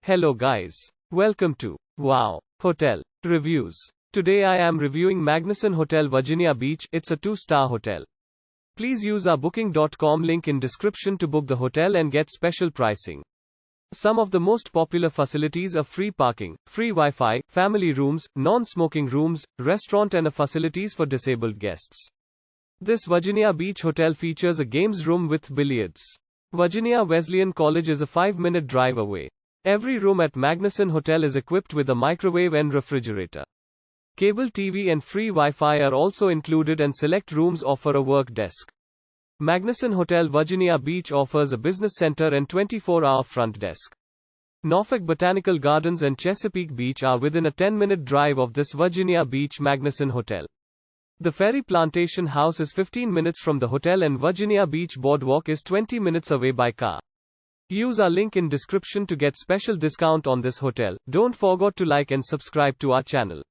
Hello guys. Welcome to Wow Hotel Reviews. Today I am reviewing Magnuson Hotel Virginia Beach. It's a 2-star hotel. Please use our booking.com link in description to book the hotel and get special pricing. Some of the most popular facilities are free parking, free Wi-Fi, family rooms, non-smoking rooms, restaurant and facilities for disabled guests. This Virginia Beach hotel features a games room with billiards. Virginia Wesleyan College is a 5-minute drive away. Every room at Magnuson Hotel is equipped with a microwave and refrigerator. Cable TV and free Wi-Fi are also included and select rooms offer a work desk. Magnuson Hotel Virginia Beach offers a business center and 24-hour front desk. Norfolk Botanical Gardens and Chesapeake Beach are within a 10-minute drive of this Virginia Beach Magnuson Hotel. The Ferry Plantation House is 15 minutes from the hotel and Virginia Beach Boardwalk is 20 minutes away by car. Use our link in description to get special discount on this hotel. Don't forget to like and subscribe to our channel.